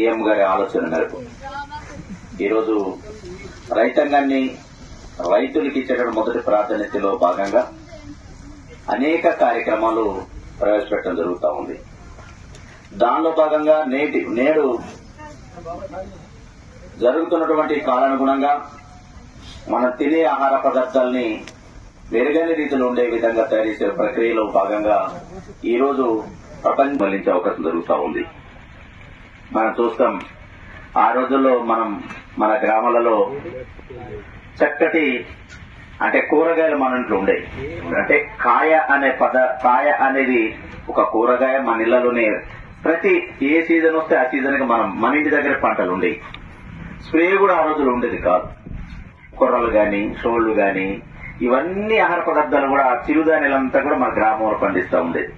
CM గారి ఆలోచన మేరకు ఈరోజు రైతాంగాన్ని రైతులకి ఇచ్చేటువంటి మొదటి ప్రాధాన్యతలో భాగంగా అనేక కార్యక్రమాలు ప్రవేశపెట్టడం జరుగుతూ ఉంది. దానిలో భాగంగా నేడు జరుగుతున్నటువంటి కాలానుగుణంగా మనం తినే ఆహార పదార్థాలని మెరుగైన రీతిలో ఉండే విధంగా తయారు చేసే ప్రక్రియలో భాగంగా ఈరోజు ప్రపంచం మళ్లించే అవకాశం జరుగుతూ ఉంది. మనం చూస్తాం, ఆ రోజుల్లో మన గ్రామాలలో చక్కటి కూరగాయలు మన ఇంట్లో ఉండే. కాయ అనేది ఒక కూరగాయ మన ఇళ్లలోనే ప్రతి ఏ సీజన్ వస్తే ఆ సీజన్ కి మన ఇంటి దగ్గర పంటలు ఉండేవి. స్ప్రే కూడా ఆ రోజులు ఉండేది కాదు. కొర్రలు గాని, షోళ్లు గాని, ఇవన్నీ ఆహార పదార్థాలు కూడా చిరుధాన్యాలంతా కూడా మన గ్రామంలో పండిస్తూ ఉండేది.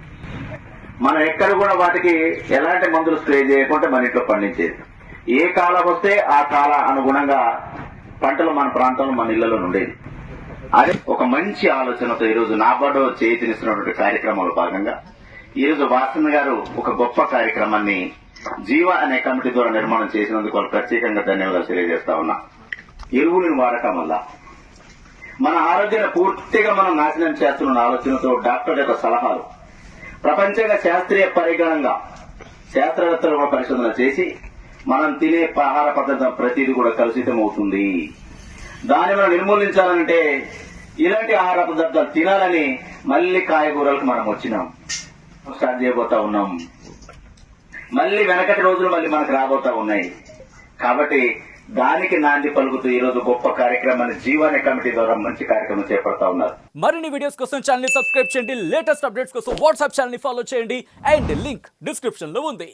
మనం ఎక్కడ కూడా వాటికి ఎలాంటి మందులు స్ప్రే చేయకుండా మన ఇంట్లో పండించేది. ఏ కాలం వస్తే ఆ కాల అనుగుణంగా పంటలు మన ప్రాంతంలో మన ఇళ్లలో ఉండేది. అదే ఒక మంచి ఆలోచనతో ఈరోజు నాబార్డు చేతినిస్తున్నటువంటి కార్యక్రమంలో భాగంగా ఈరోజు వాసన్ గారు ఒక గొప్ప కార్యక్రమాన్ని జీవ అనే కమిటీ ద్వారా నిర్మాణం చేసినందుకు వాళ్ళు ప్రత్యేకంగా ధన్యవాదాలు తెలియజేస్తా ఉన్నా. ఎరువులను వాడటం వల్ల మన ఆరోగ్యాన్ని పూర్తిగా మనం నాశనం చేస్తున్న ఆలోచనతో డాక్టర్ యొక్క సలహాలు ప్రపంచంగా శాస్త్రీయ పరిగణంగా శాస్త్రవేత్తలు కూడా పరిశోధన చేసి మనం తినే ఆహార పదార్థం ప్రతిదీ కూడా కలుషితం అవుతుంది. దాన్ని మనం నిర్మూలించాలంటే ఇలాంటి ఆహార పదార్థాలు తినాలని మళ్లీ కాయగూరలకు మనం వచ్చినాం, స్టార్ట్ చేయబోతా ఉన్నాం. మళ్లీ వెనకటి రోజులు మళ్లీ మనకు రాబోతా ఉన్నాయి. కాబట్టి దానికి నాంది పలుకుతూ ఈ రోజు గొప్ప కార్యక్రమాన్ని జీవానే కమిటీ ద్వారా మంచి కార్యక్రమం చేపడతా ఉన్నారు. మరిన్ని వీడియోస్ కోసం ఛానల్ ని సబ్స్క్రైబ్ చేయండి. లేటెస్ట్ అప్డేట్స్ కోసం వాట్సాప్ ఛానల్ ని ఫాలో చేయండి. అండ్ లింక్ డిస్క్రిప్షన్ లో ఉంది.